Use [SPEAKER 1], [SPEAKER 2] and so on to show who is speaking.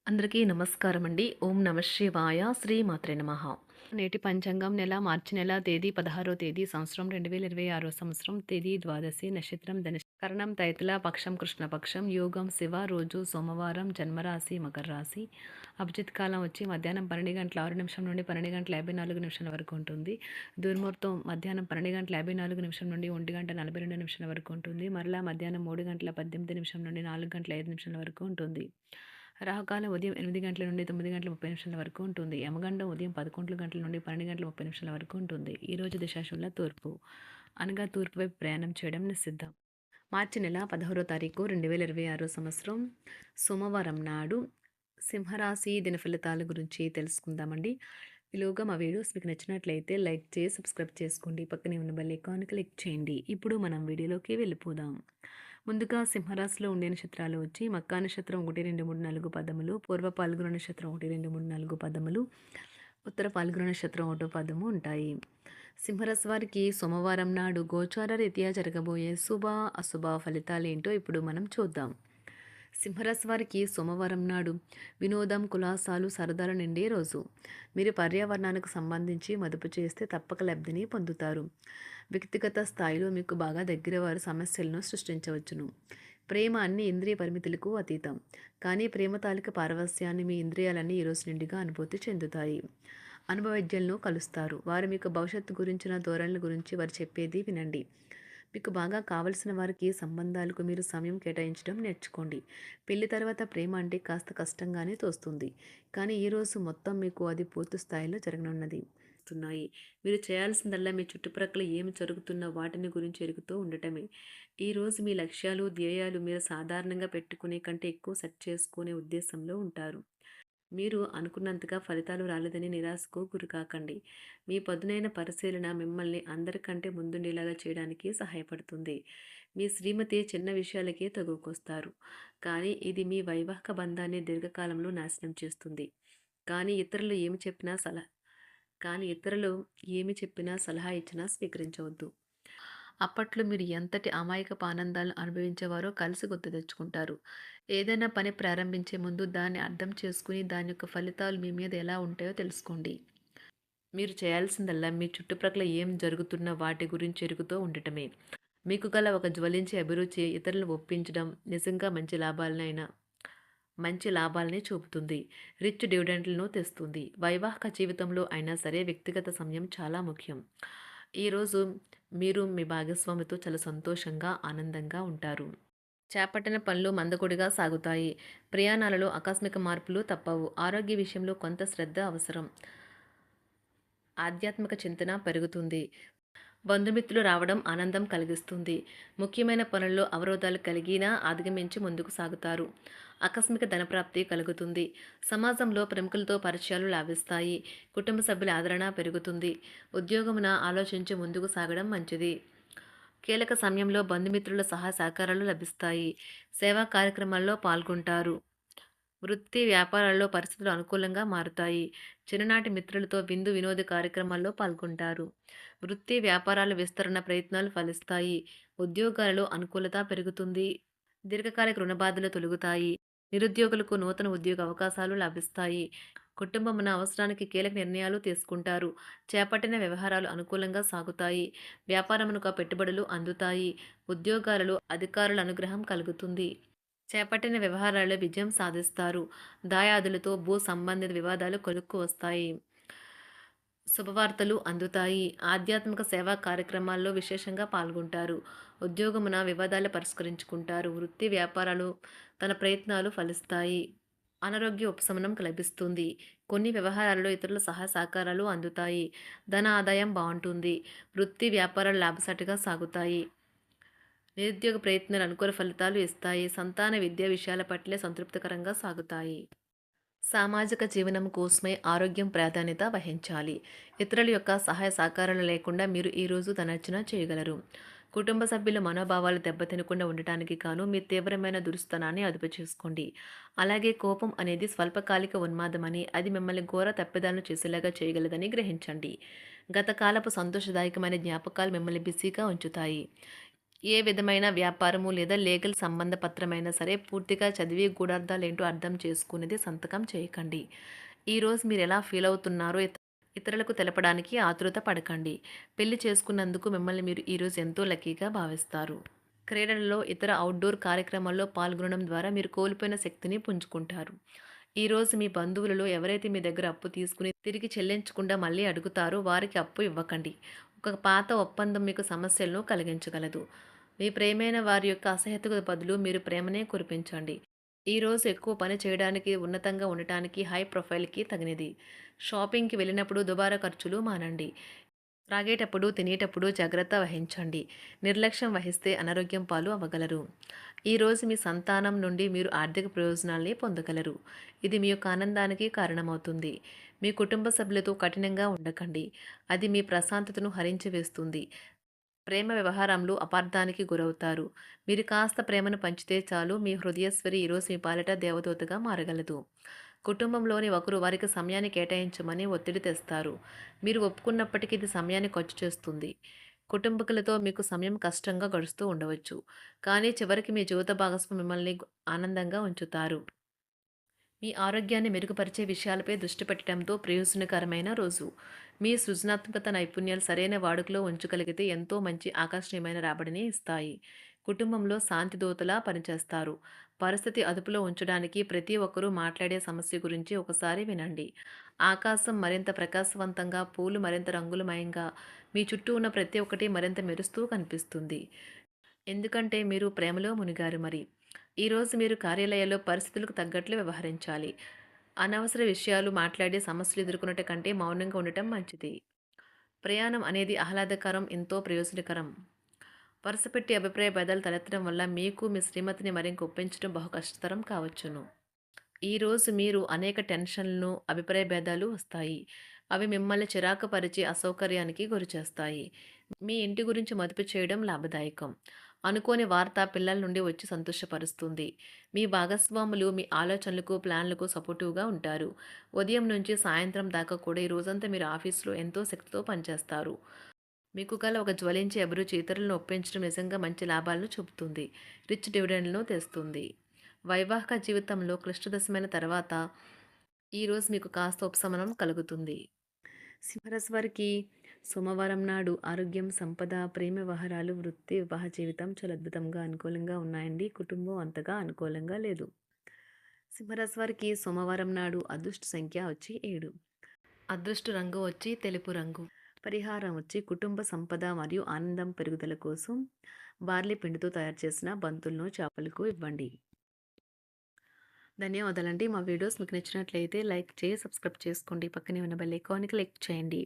[SPEAKER 1] అందరికీ నమస్కారం అండి. ఓం నమ శివాయ. శ్రీమాత్రే నమః. నేటి పంచాంగం మార్చి నెల తేదీ 16వ తేదీ సంవత్సరం 2026 సంవత్సరం తేదీ ద్వాదశి నక్షత్రం ధనుష్ కరణం తైతుల పక్షం కృష్ణపక్షం యోగం శివ రోజు సోమవారం జన్మరాశి మకర రాశి అభిజిత్ కాలం వచ్చి మధ్యాహ్నం 12 గంటల 6 నిమిషం నుండి 12 గంటల 54 నిమిషాల వరకు ఉంటుంది. దుర్ముహూర్తం మధ్యాహ్నం 12 గంటల 54 నిమిషం నుండి 1 గంట 42 నిమిషాల వరకు ఉంటుంది. మరలా మధ్యాహ్నం 3 గంటల 18 నిమిషం నుండి 4 గంటల 5 నిమిషాల వరకు ఉంటుంది. రాహుకాలం ఉదయం 8 గంటల నుండి 9 గంటల 30 నిమిషాల వరకు ఉంటుంది. యమగండం ఉదయం 11 గంటల నుండి 12 గంటల 30 నిమిషాల వరకు ఉంటుంది. ఈరోజు దిశాశూల తూర్పు, అనగా తూర్పు వైపు ప్రయాణం చేయడం నిషిద్ధం. మార్చి నెల 16వ తారీఖు 2026 సంవత్సరం సోమవారం నాడు సింహరాశి దిన ఫలితాల గురించి తెలుసుకుందామండి. ఈలోగా మా వీడియోస్ మీకు నచ్చినట్లయితే లైక్ చేసి సబ్స్క్రైబ్ చేసుకోండి. పక్కనే ఉన్న బెల్ ఐకాన్ క్లిక్ చేయండి. ఇప్పుడు మనం వీడియోలోకి వెళ్ళిపోదాం. ముందుగా సింహరాశిలో ఉండే నక్షత్రాలు వచ్చి మక్కా నక్షత్రం 1, 2, 3, 4 పదములు, పూర్వ పాల్గొన నక్షత్రం 1, 2, 3, 4 పదములు, ఉత్తర పాల్గొన నక్షత్రం 1 పదము ఉంటాయి. సింహరాశి వారికి సోమవారం నాడు గోచార రీత్యా జరగబోయే శుభ అశుభ ఫలితాలు ఏంటో ఇప్పుడు మనం చూద్దాం. సింహరాశి వారికి సోమవారం నాడు వినోదం, కులాసాలు, సరదాలు నిండే రోజు. మీరు పర్యావరణానికి సంబంధించి మదుపు చేస్తే తప్పక లబ్ధిని పొందుతారు. వ్యక్తిగత స్థాయిలో మీకు బాగా దగ్గర వారి సమస్యలను సృష్టించవచ్చును. ప్రేమ అన్ని ఇంద్రియ పరిమితులకు అతీతం. కానీ ప్రేమ తాలూకు పారవస్యాన్ని మీ ఇంద్రియాలన్నీ ఈరోజు నిండుగా అనుభూతి చెందుతాయి. అనుభవజ్ఞులను కలుస్తారు. వారు మీకు భవిష్యత్తు గురించిన ధోరణుల గురించి వారు చెప్పేది వినండి. మీకు బాగా కావలసిన వారికి సంబంధాలకు మీరు సమయం కేటాయించడం నేర్చుకోండి. పెళ్లి తర్వాత ప్రేమ అంటే కాస్త కష్టంగానే తోస్తుంది. కానీ ఈరోజు మొత్తం మీకు అది పూర్తి స్థాయిలో జరగనున్నది. మీరు చేయాల్సిందల్లా మీ చుట్టుప్రక్కల ఏమి జరుగుతున్న వాటిని గురించి ఎరుగుతూ ఉండటమే. ఈరోజు మీ లక్ష్యాలు, ధ్యేయాలు మీరు సాధారణంగా పెట్టుకునే కంటే ఎక్కువ సెట్ చేసుకునే ఉద్దేశంలో ఉంటారు. మీరు అనుకున్నంతగా ఫలితాలు రాలేదని నిరాశకు గురికాకండి. మీ పదునైన పరిశీలన మిమ్మల్ని అందరికంటే ముందుండేలాగా చేయడానికి సహాయపడుతుంది. మీ శ్రీమతి చిన్న విషయాలకే తగుకొస్తారు. కానీ ఇది మీ వైవాహిక బంధాన్ని దీర్ఘకాలంలో నాశనం చేస్తుంది. కానీ ఇతరులు ఏమి చెప్పినా సలహా సలహా ఇచ్చినా స్వీకరించవద్దు. అప్పట్లో మీరు ఎంతటి అమాయకపు ఆనందాలను అనుభవించేవారో కలిసి గుర్తు తెచ్చుకుంటారు. ఏదైనా పని ప్రారంభించే ముందు దాన్ని అర్థం చేసుకుని దాని యొక్క ఫలితాలు మీ మీద ఎలా ఉంటాయో తెలుసుకోండి. మీరు చేయాల్సిందల్లా మీ చుట్టుప్రక్కల ఏం జరుగుతున్న వాటి గురించి ఎరుగుతూ ఉండటమే. మీకు గల ఒక జ్వలించే అభిరుచి ఇతరులను ఒప్పించడం నిజంగా మంచి లాభాలని చూపుతుంది. రిచ్ డివిడెండ్లను తెస్తుంది. వైవాహిక జీవితంలో అయినా సరే వ్యక్తిగత సమయం చాలా ముఖ్యం. ఈరోజు మీరు మీ భాగస్వామితో చాలా సంతోషంగా, ఆనందంగా ఉంటారు. చేపట్టిన పనులు మందకొడిగా సాగుతాయి. ప్రయాణాలలో ఆకస్మిక మార్పులు తప్పవు. ఆరోగ్య విషయంలో కొంత శ్రద్ధ అవసరం. ఆధ్యాత్మిక చింతన పెరుగుతుంది. బంధుమిత్రులు రావడం ఆనందం కలిగిస్తుంది. ముఖ్యమైన పనుల్లో అవరోధాలు కలిగినా అధిగమించి ముందుకు సాగుతారు. ఆకస్మిక ధనప్రాప్తి కలుగుతుంది. సమాజంలో ప్రముఖులతో పరిచయాలు లాభిస్తాయి. కుటుంబ సభ్యుల ఆదరణ పెరుగుతుంది. ఉద్యోగమున ఆలోచించి ముందుకు సాగడం మంచిది. కీలక సమయంలో బంధుమిత్రుల సహాయ సహకారాలు లభిస్తాయి. సేవా కార్యక్రమాల్లో పాల్గొంటారు. వృత్తి వ్యాపారాల్లో పరిస్థితులు అనుకూలంగా మారుతాయి. చిన్ననాటి మిత్రులతో విందు వినోద కార్యక్రమాల్లో పాల్గొంటారు. వృత్తి వ్యాపారాల విస్తరణ ప్రయత్నాలు ఫలిస్తాయి. ఉద్యోగాలలో అనుకూలత పెరుగుతుంది. దీర్ఘకాలిక రుణ బాధలు తొలగుతాయి. నిరుద్యోగులకు నూతన ఉద్యోగ అవకాశాలు లభిస్తాయి. కుటుంబమున అవసరానికి కీలక నిర్ణయాలు తీసుకుంటారు. చేపట్టిన వ్యవహారాలు అనుకూలంగా సాగుతాయి. వ్యాపారమునకు పెట్టుబడులు అందుతాయి. ఉద్యోగాలలో అధికారుల అనుగ్రహం కలుగుతుంది. చేపట్టిన వ్యవహారాల్లో విజయం సాధిస్తారు. దాయాదులతో భూ సంబంధిత వివాదాలు కొలుక్కు వస్తాయి. శుభవార్తలు అందుతాయి. ఆధ్యాత్మిక సేవా కార్యక్రమాల్లో విశేషంగా పాల్గొంటారు. ఉద్యోగమున వివాదాలు పరిష్కరించుకుంటారు. వృత్తి వ్యాపారాలు తన ప్రయత్నాలు ఫలిస్తాయి. అనారోగ్య ఉపశమనం లభిస్తుంది. కొన్ని వ్యవహారాల్లో ఇతరుల సహాయ సహకారాలు అందుతాయి. ధన ఆదాయం బాగుంటుంది. వృత్తి వ్యాపారాలు లాభసాటిగా సాగుతాయి. నిరుద్యోగ ప్రయత్నాలు అనుకూల ఫలితాలు ఇస్తాయి. సంతాన విద్యా విషయాల పట్లే సంతృప్తికరంగా సాగుతాయి. సామాజిక జీవనం కోసమే ఆరోగ్యం ప్రాధాన్యత వహించాలి. ఇతరుల యొక్క సహాయ సహకారాలు లేకుండా మీరు ఈరోజు ధనార్జన చేయగలరు. కుటుంబ సభ్యుల మనోభావాలు దెబ్బతినకుండా ఉండటానికి గాను మీ తీవ్రమైన దురుస్తనాన్ని అదుపు చేసుకోండి. అలాగే కోపం అనేది స్వల్పకాలిక ఉన్మాదమని, అది మిమ్మల్ని ఘోర తప్పిదాలను చేసేలాగా చేయగలదని గ్రహించండి. గత కాలపు సంతోషదాయకమైన జ్ఞాపకాలు మిమ్మల్ని బిజీగా ఉంచుతాయి. ఏ విధమైన వ్యాపారము లేదా లీగల్ సంబంధ పత్రమైనా సరే పూర్తిగా చదివి గూఢార్థాలేంటో అర్థం చేసుకునేది సంతకం చేయకండి. ఈరోజు మీరు ఎలా ఫీల్ అవుతున్నారో ఇతరులకు తెలపడానికి ఆతృత పడకండి. పెళ్లి చేసుకున్నందుకు మిమ్మల్ని మీరు ఈరోజు ఎంతో లక్కీగా భావిస్తారు. క్రీడలలో ఇతర అవుట్‌డోర్ కార్యక్రమాల్లో పాల్గొనడం ద్వారా మీరు కోల్పోయిన శక్తిని పుంజుకుంటారు. ఈరోజు మీ బంధువులలో ఎవరైతే మీ దగ్గర అప్పు తీసుకుని తిరిగి చెల్లించకుండా మళ్ళీ అడుగుతారో వారికి అప్పు ఇవ్వకండి. ఒక పాత ఒప్పందం మీకు సమస్యలను కలిగించగలదు. మీ ప్రియమైన వారి యొక్క అసహ్యతకు బదులు మీరు ప్రేమనే కురిపించండి. ఈరోజు ఎక్కువ పని చేయడానికి, ఉన్నతంగా ఉండటానికి, హై ప్రొఫైల్‌కి తగినది. షాపింగ్‌కి వెళ్ళినప్పుడు దుబారా ఖర్చులు మానండి. త్రాగేటప్పుడు, తినేటప్పుడు జాగ్రత్త వహించండి. నిర్లక్ష్యం వహిస్తే అనారోగ్యం పాలు అవ్వగలరు. ఈరోజు మీ సంతానం నుండి మీరు ఆర్థిక ప్రయోజనాల్ని పొందగలరు. ఇది మీ యొక్క ఆనందానికి కారణమవుతుంది. మీ కుటుంబ సభ్యులతో కఠినంగా ఉండకండి. అది మీ ప్రశాంతతను హరించి వేస్తుంది. ప్రేమ వ్యవహారంలో అపార్థానికి గురవుతారు. మీరు కాస్త ప్రేమను పంచితే చాలు మీ హృదయేశ్వరి ఈరోజు మీ పాలిట దేవదూతగా మారగలదు. కుటుంబంలోని ఒకరు వారికి సమయాన్ని కేటాయించమని ఒత్తిడి తెస్తారు. మీరు ఒప్పుకున్నప్పటికీ ఇది సమయాన్ని ఖర్చు చేస్తుంది. కుటుంబకులతో మీకు సమయం కష్టంగా గడుస్తూ ఉండవచ్చు. కానీ చివరికి మీ జీవిత భాగస్వామి మిమ్మల్ని ఆనందంగా ఉంచుతారు. మీ ఆరోగ్యాన్ని మెరుగుపరిచే విషయాలపై దృష్టి పెట్టడంతో ప్రయోజనకరమైన రోజు. మీ సృజనాత్మకత నైపుణ్యాలు సరైన వాడుకలో ఉంచగలిగితే ఎంతో మంచి ఆకర్షణీయమైన రాబడిని ఇస్తాయి. కుటుంబంలో శాంతి దూతలా పనిచేస్తారు. పరిస్థితి అదుపులో ఉంచడానికి ప్రతి ఒక్కరూ మాట్లాడే సమస్య గురించి ఒకసారి వినండి. ఆకాశం మరింత ప్రకాశవంతంగా, పూలు మరింత రంగులమయంగా, మీ చుట్టూ ఉన్న ప్రతి ఒక్కటి మరింత మెరుస్తూ కనిపిస్తుంది. ఎందుకంటే మీరు ప్రేమలో మునిగారు మరి. ఈరోజు మీరు కార్యాలయాల్లో పరిస్థితులకు తగ్గట్లు వ్యవహరించాలి. అనవసర విషయాలు మాట్లాడి సమస్యలు ఎదుర్కొనట కంటే మౌనంగా ఉండటం మంచిది. ప్రయాణం అనేది ఆహ్లాదకరం, ఎంతో ప్రయోజనకరం. వరుసపెట్టి అభిప్రాయ భేదాలు తలెత్తడం వల్ల మీకు మీ శ్రీమతిని మరింక ఒప్పించడం బహు కష్టతరం కావచ్చును. ఈరోజు మీరు అనేక టెన్షన్లను, అభిప్రాయ భేదాలు వస్తాయి. అవి మిమ్మల్ని చిరాకు పరిచి అసౌకర్యానికి గురిచేస్తాయి. మీ ఇంటి గురించి మదుపు చేయడం లాభదాయకం. అనుకోని వార్త పిల్లల నుండి వచ్చి సంతోషపరుస్తుంది. మీ భాగస్వాములు మీ ఆలోచనలకు, ప్లాన్లకు సపోర్టివ్‌గా ఉంటారు. ఉదయం నుంచి సాయంత్రం దాకా కూడా ఈ రోజంతా మీరు ఆఫీస్‌లో ఎంతో శక్తితో పనిచేస్తారు. మీకు గల ఒక జ్వలించే అభిరుచి ఇతరులను ఒప్పించడం నిజంగా మంచి లాభాలను చూపుతుంది. రిచ్ డివిడెండ్‌లను తెస్తుంది. వైవాహిక జీవితంలో క్లిష్టదశమైన తర్వాత ఈరోజు మీకు కాస్త ఉపశమనం కలుగుతుంది. సింహరాశి వారికి సోమవారం నాడు ఆరోగ్యం, సంపద, ప్రేమ వ్యవహారాలు, వృత్తి, వివాహ జీవితం చాలా అద్భుతంగా అనుకూలంగా ఉన్నాయండి. కుటుంబం అంతగా అనుకూలంగా లేదు. సింహరాశి వారికి సోమవారం నాడు అదృష్ట సంఖ్య వచ్చి 7. అదృష్ట రంగు వచ్చి తెలుపు రంగు. పరిహారం వచ్చి కుటుంబ సంపద మరియు ఆనందం పెరుగుదల కోసం బార్లీ పిండితో తయారు చేసిన బంతులను చేపలకు ఇవ్వండి. ధన్యవాదాలండి. మా వీడియోస్ మీకు నచ్చినట్లయితే లైక్ చేసి సబ్స్క్రైబ్ చేసుకోండి. పక్కనే ఉన్న బెల్ ఐకాన్‌ని క్లిక్ చేయండి.